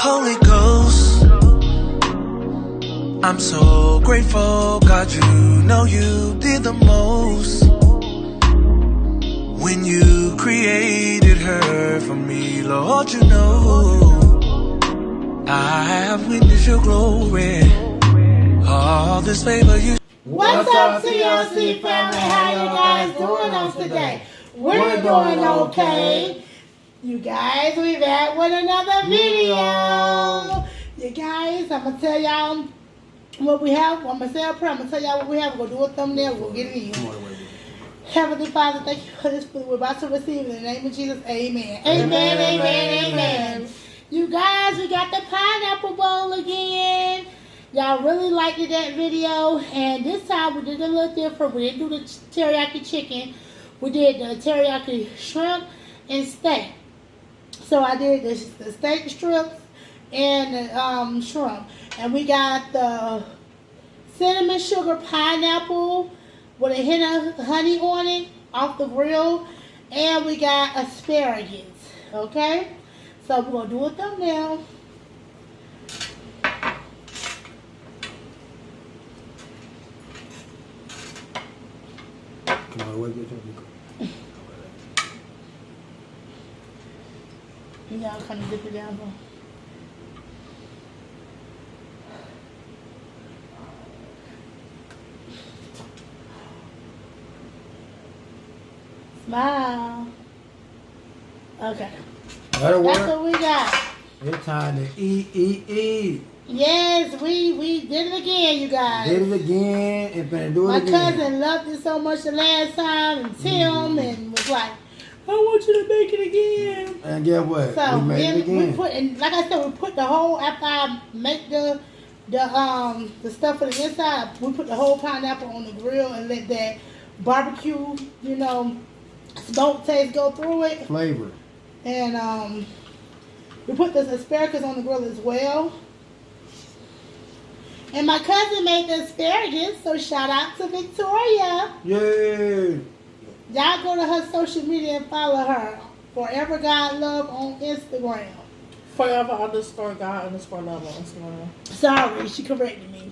Holy Ghost, I'm so grateful, God, you know you did the most when you created her for me, Lord, you know I have witnessed your glory, all this favor you. What's up, TLC family? How you guys doing on today? We're doing okay. You guys, we're back with another video. You guys, I'm going to tell y'all what we have. I'm going to say a prayer. I'm going to tell y'all what we have. We're going to do a thumbnail. We'll get it in. Heavenly Father, thank you for this food we're about to receive. In the name of Jesus, amen. Amen, amen, amen. You guys, we got the pineapple bowl again. Y'all really liked that video. And this time we did a little different. We didn't do the teriyaki chicken. We did the teriyaki shrimp and steak. So I did the steak strips and the shrimp. And we got the cinnamon sugar pineapple with a hint of honey on it off the grill. And we got asparagus. Okay? So we're going to do a thumbnail. Come on, wait, wait, wait. You gotta kind of dip it down though. Smile. Okay. That'll work. That's what we got. It's time to eat. Yes, we did it again, you guys. Did it again and finna do it My again. cousin loved it so much the last time, and Tim, and was like, I want you to make it again. And guess what? So we made it again. we put, and like I said, we put the whole, after I make the stuff for the inside, we put the whole pineapple on the grill and let that barbecue, you know, smoke taste go through it. Flavor. And we put the asparagus on the grill as well. And my cousin made the asparagus, so shout out to Victoria. Yay! Y'all go to her social media and follow her. Forever God Love on Instagram. Forever _God _love on Instagram. Sorry, she corrected me.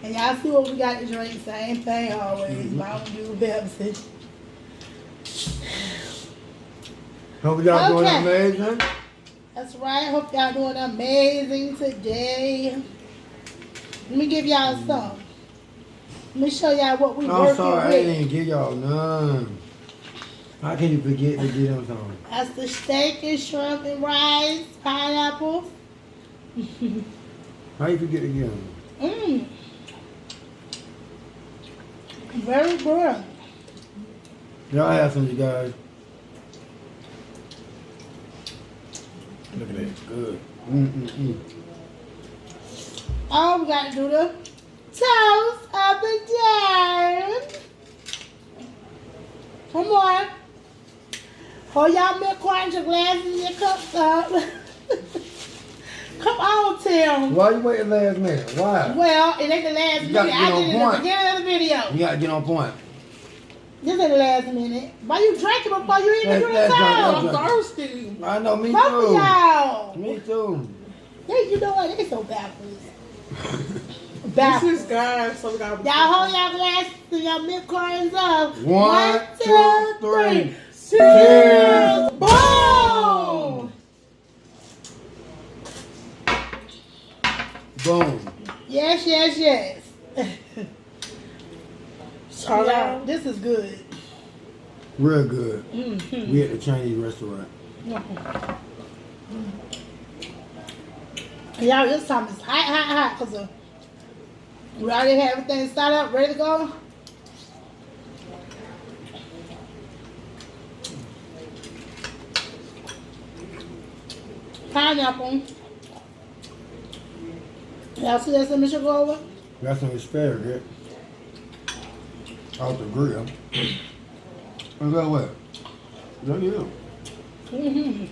And y'all see what we got to drink. Same thing always. Mountain Dew, Pepsi. Hope y'all doing Okay. amazing. That's right. Hope y'all doing amazing today. Let me give y'all some. Let me show y'all what we I'm working sorry, I with. didn't give y'all none. How can you forget to get them some? That's the steak and shrimp and rice, pineapple. How you forget to get them? Mmm. Very good. Y'all have some, you guys. Look at that. Good. Oh, we got to do the toast of the day. Come on. Hold y'all milk cartons, your glasses, and your cups up. Come on, Tim. Why you waiting last minute? Why? Well, it ain't the last You minute. gotta get I on did it at the point. beginning of the video. You gotta get on point. This ain't the last minute. Why you drinking before you even do the That's right, toast? that's I'm thirsty. I know, me Both of too. y'all. Me too. They, you know what? They so backwards. This Backwards. is God, so we gotta be Y'all hold y'all glasses and y'all milk cartons up. 1, 2, 3. Cheers! Boom! Boom. Yes, yes, yes. Turn Yeah, out. this is good. Real good. Mm-hmm. We at the Chinese restaurant. Y'all, this time is hot, because we already have everything set up, ready to go. Pineapple. Y'all see that cinnamon sugar over? Got some asparagus off the grill. And got what? Look at you. Mm-hmm.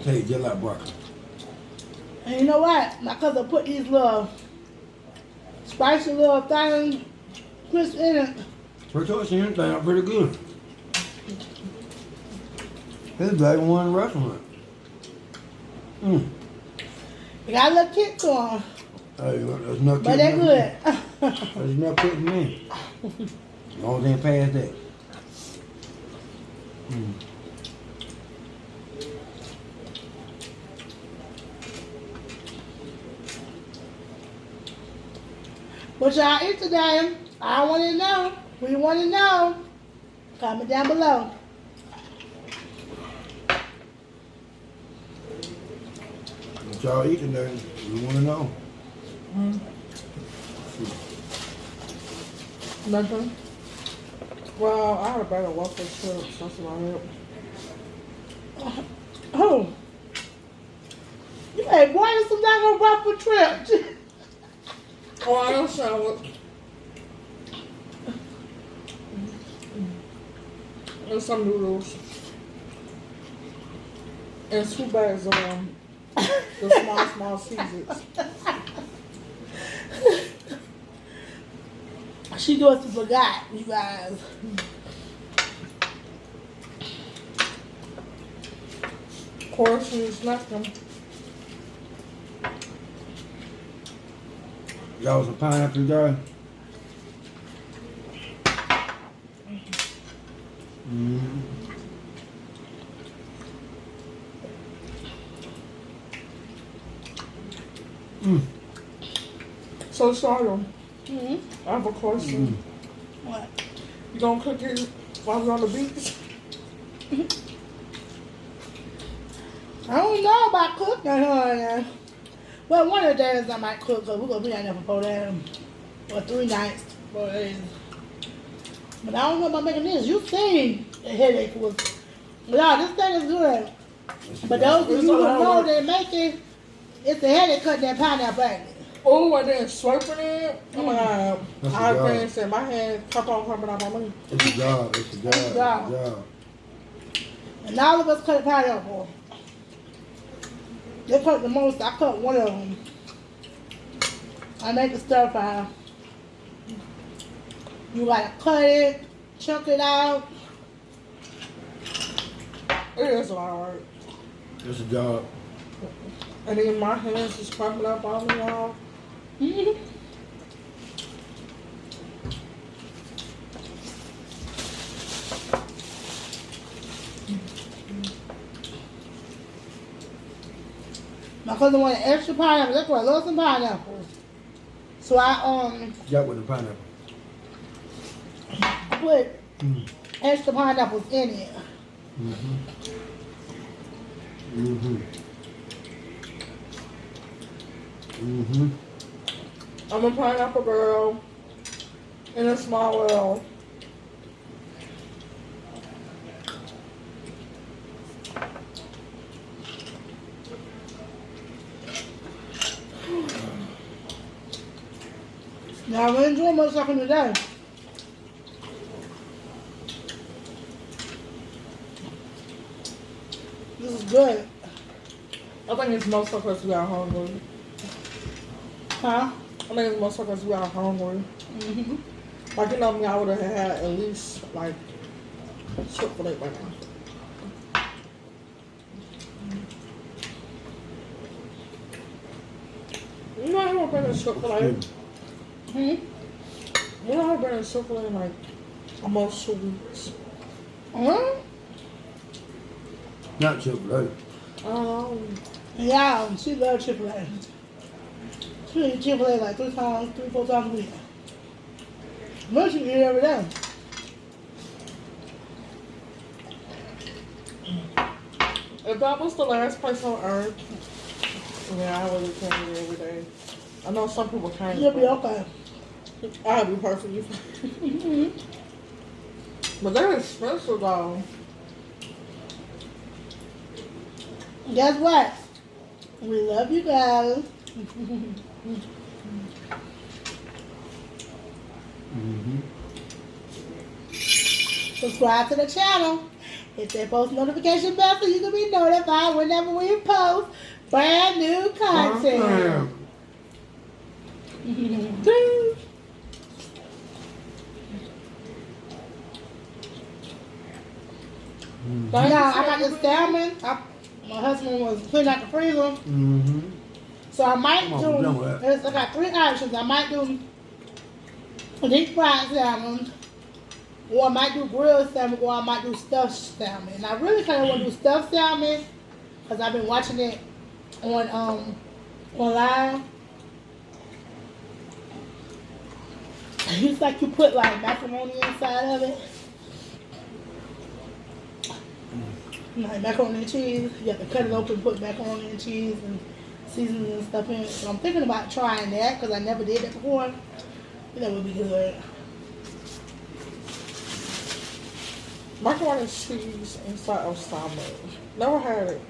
Tastes just like broccoli. And you know what? My cousin put these little spicy little things crisp in it. Her torch and everything are pretty good. It's like one restaurant. Mm. They got a little kick to them, Hey, there's no but they're good. There's no kick to me. Long as they ain't past that. Mm. What y'all eat today? I want to know. We want to know. Comment down below. What y'all eating there? We want to know. Nothing. Well, I had a bag of waffle chips. That's about it. Oh. You ain't wanting some doggone waffle trips. Oh, I don't shower. And some noodles. And 2 bags of the small Caesars. She doing some forgot, you guys. Of course, she's left them. Y'all want some pineapple jar? Mm. Mm. So, Charlotte, Mm-hmm. I have a question. What? You gonna cook it while we're on the beach? I don't know about cooking, honey. Well, one of the days I might cook, because we're going to be out there for 4 days. Or 3 nights, 4 days. But I don't know about making this. You see the headache was. Yeah, this thing is good. But those of you who know they make it, it's a headache cutting that pineapple, ain't it? Oh, and then slurping it. Oh my God. That's a I job. been said my hand kept on coming out my money. It's a job. It's a job. It's a job. And all of us cut pineapple. They cut the most. I cut one of them. I make the stir fry. You gotta cut it, chunk it out. It is a lot of work. It's a job. And then my hands just crumping up on me, y'all. Mm-hmm. My cousin wanted extra pineapple. That's why I love some pineapples. So I Got with the pineapple. put extra pineapples in it. Mm-hmm. Mm-hmm. Mm-hmm. I'm a pineapple girl in a small world. Now I'm enjoying myself today. This is good. I think it's most because we are hungry. Huh? I think it's most because we are hungry. Mm-hmm. Like, you know me, I would have had at least, like, Chick-fil-A right now. You know, I haven't been to Chick-fil-A. Hmm? You know, I've been to Chick-fil-A in, like, almost 2 weeks. Huh? Not Chick-fil-A. Yeah, she loves Chick-fil-A. She eats Chick-fil-A like 3, 4 times a week. But she eat it every day. If that was the last place on earth, yeah, I really can't eat it every day. I know some people can't. You'll be okay. I'll be perfectly fine. Mm-hmm. But they're expensive, though. Guess what? We love you guys. Mm-hmm. Subscribe to the channel. Hit that post notification bell so you can be notified whenever we post brand new content. Ding. Now I got this salmon. My husband was cleaning out the freezer, Mm-hmm. so I might Come on, done with do. I got 3 options. I might do deep fried salmon, or I might do grilled salmon, or I might do stuffed salmon. And I really kind of want to do stuffed salmon because I've been watching it on online. It's like you put like macaroni inside of it. Like macaroni and cheese. You have to cut it open, put macaroni and cheese and seasonings and stuff in it. So I'm thinking about trying that because I never did that before. I think that would be good. Macaroni and cheese inside of salmon. Never had it.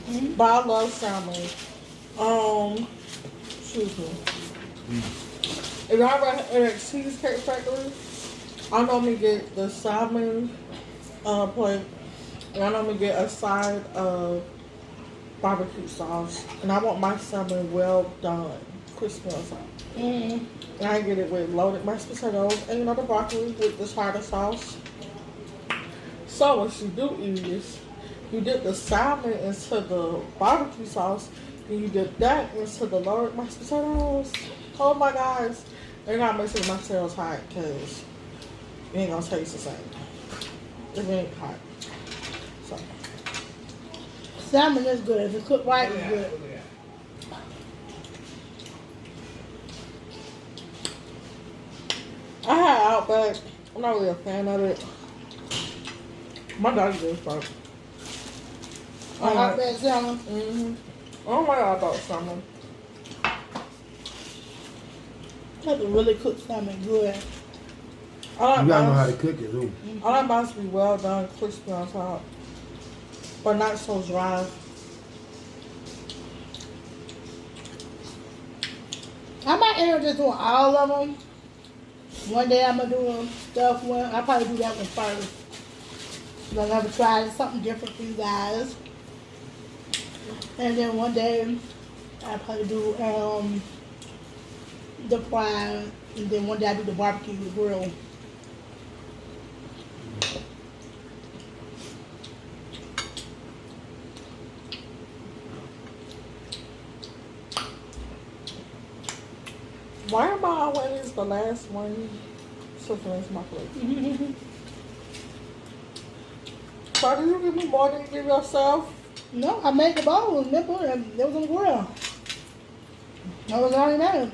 Mm-hmm. But I love salmon. Excuse me. If I ever at a Cheesecake Factory, I normally get the salmon plate, and I normally get a side of barbecue sauce. And I want my salmon well done, crispy on top. Mm-hmm. And I get it with loaded mashed potatoes and the broccoli with the tartar sauce. So what you do is you dip the salmon into the barbecue sauce, and you dip that into the loaded mashed potatoes. Oh my gosh. You gotta make sure my tail's hot because it ain't gonna taste the same. It ain't hot. So Salmon is good. If it's cooked right, it's good. I had Outback. I'm not really a fan of it. My dog does, but I like that salmon. I don't like Outback salmon. You have to really cook salmon good. I like You gotta know how mine. to cook it, too. I like mine to be well done, crispy on top, but not so dry. I might end up just doing all of them. One day I'm gonna do stuff one. I'll probably do that one first. I'll never try something different for you guys. And then one day I'll probably do the fry, and then one day I do the barbecue with grill. Why am I always the last one to finish my plate? So do you give me more than you give yourself? No, I made the bowls, remember? And they was on the grill. I was already made.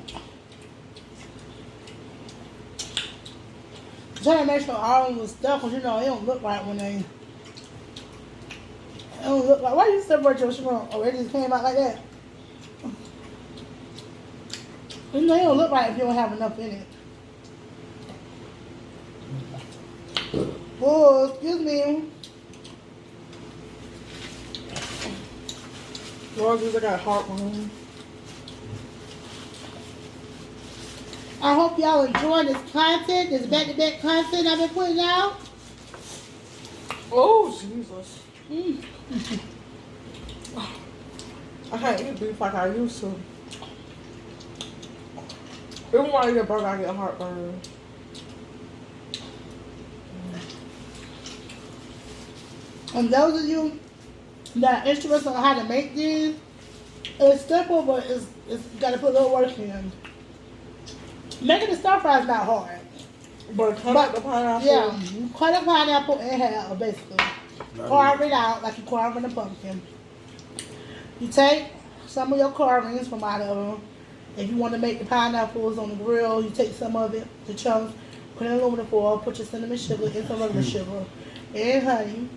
Trying to make sure all of them was stuff, because you know, it don't look right when they. It don't look like. Why you separate your shrimp? Oh, it just came out like that. You know, it don't look right if you don't have enough in it. Oh, excuse me. Lord, I got heartburn. I hope y'all enjoy this content, this back-to-back content I've been putting out. Oh, Jesus. Mm. I can't eat beef like I used to. Even when I eat a burger, I get heartburn. And those of you that are interested on how to make these, it's simple, but it's got to put a little work in. Making the stir fry is not hard. But cut out the pineapple. Yeah, you cut a pineapple in half, basically. Carve it out like you carving a pumpkin. You take some of your carvings from out of them. If you want to make the pineapples on the grill, you take some of it, the chunks, put it in aluminum foil, put your cinnamon sugar and some regular sugar, and honey.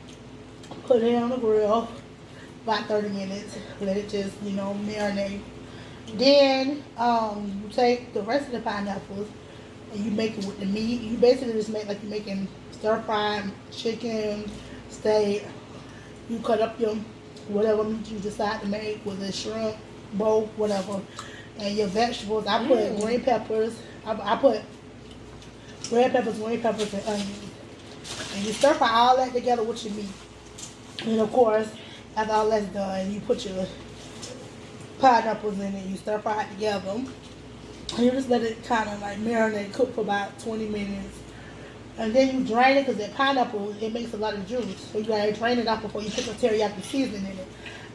Put it on the grill about 30 minutes. Let it just, marinate. Then you take the rest of the pineapples and you make it with the meat. You basically just make like you're making stir-fried chicken, steak. You cut up your whatever meat you decide to make, with a shrimp, both, whatever. And your vegetables, I put green peppers. I put red peppers, green peppers, and onions. And you stir fry all that together with your meat. And of course, after all that's done, you put your pineapples in it, you stir fry it together. And you just let it kind of like marinate, cook for about 20 minutes. And then you drain it because that pineapple, it makes a lot of juice. So you gotta drain it off before you put the teriyaki seasoning in it.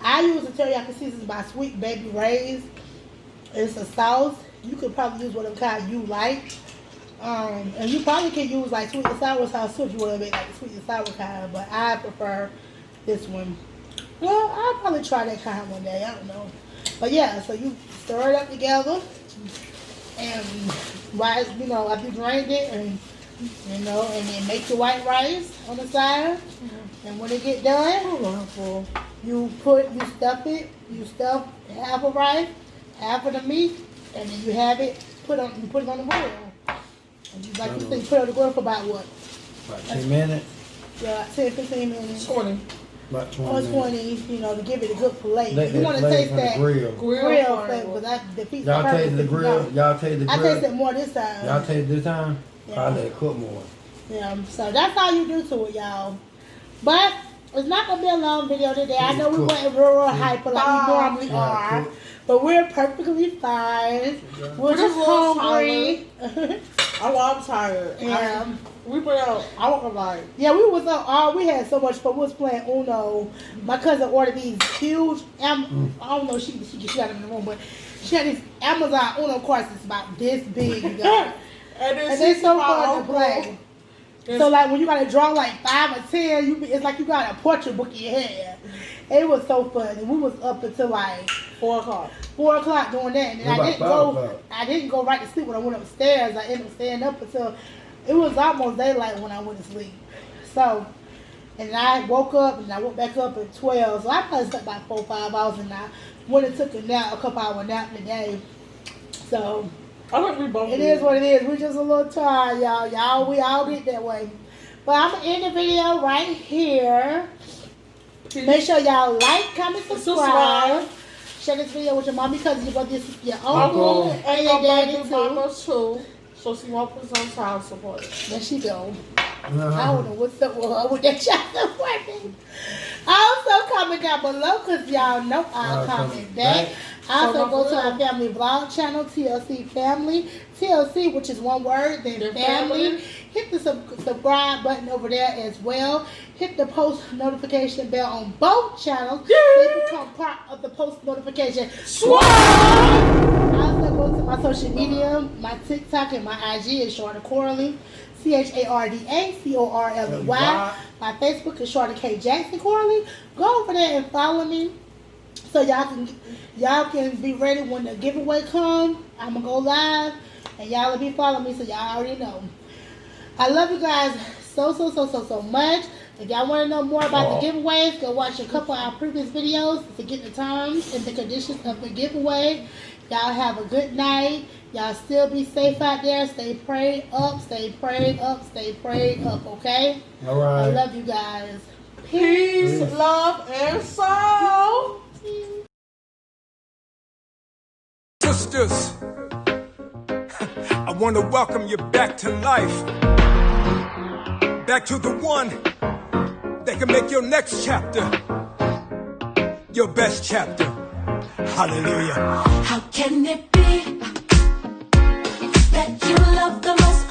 I use the teriyaki seasoning by Sweet Baby Ray's. It's a sauce. You could probably use whatever kind you like. And you probably can use like sweet and sour sauce too if you want to make like the sweet and sour kind. But I prefer this one. Well, I'll probably try that kind one day. I don't know. But yeah, so you stir it up together. And after you drained it and and then make your white rice on the side. And when it get done, you stuff half of rice, half of the meat, and then you have it put it on the grill. And you you put it on the grill for about what? About 10 minutes? Yeah, 10, 15 minutes. 20. About 20 or 20, to give it a good fillet. You want to taste that grill flavor, because that defeats the Y'all purpose. taste the grill? Y'all taste the grill? I tasted more this time. Y'all taste this time? Yeah. I let it cook more. Yeah, so that's how you do to it, y'all. But it's not going to be a long video today. I know we went real hyper like we normally are. But we're perfectly fine. We're just hungry. I'm tired. Yeah. We went out. I won't lie. Yeah, we was out. We had so much fun. We was playing Uno. My cousin ordered these huge. I don't know. She got them in the room, but she had these Amazon Uno cards. It's about this big, you guys. and they're so fun to play. So like when you gotta draw like 5 or 10, it's like you got a portrait book in your head. It was so fun, and we was up until like 4 o'clock. 4 o'clock doing that, and I didn't go right to sleep when I went upstairs. I ended up staying up until it was almost daylight when I went to sleep. So, and I woke up and I went back up at 12. So I probably slept about 4 or 5 hours, and I went and took a couple hour nap today. So. I think we both. It is what it is. We're just a little tired, y'all. We all get that way. But I'm gonna end the video right here. Make sure y'all like, comment, subscribe. Share this video with your mommy, cousin, your brother, your uncle, and your daddy too. So she won't put some child support. There she go. I don't know what's up with her with that child support. Also comment down below because y'all know I'll comment back. Also go to our family vlog channel, TLC Family. TLC, which is one word, then family. Hit the subscribe button over there as well. Hit the post notification bell on both channels so you become part of the post notification squad. Also go to my social media. My TikTok and my IG is Sharda Corley. CHARDA CORLEY. My Facebook is Sharda K Jackson Corley. Go over there and follow me so y'all can be ready when the giveaway comes. I'm gonna go live and y'all will be following me, so y'all already know. I love you guys so much. If y'all want to know more about the giveaways, go watch a couple of our previous videos to get the terms and the conditions of the giveaway. Y'all have a good night. Y'all still be safe out there. Stay prayed up, stay prayed up, stay prayed up, okay? All right. I love you guys. Peace, love, and soul. Sisters, I want to welcome you back to life. Back to the one that can make your next chapter your best chapter. Hallelujah. How can it be that you love the most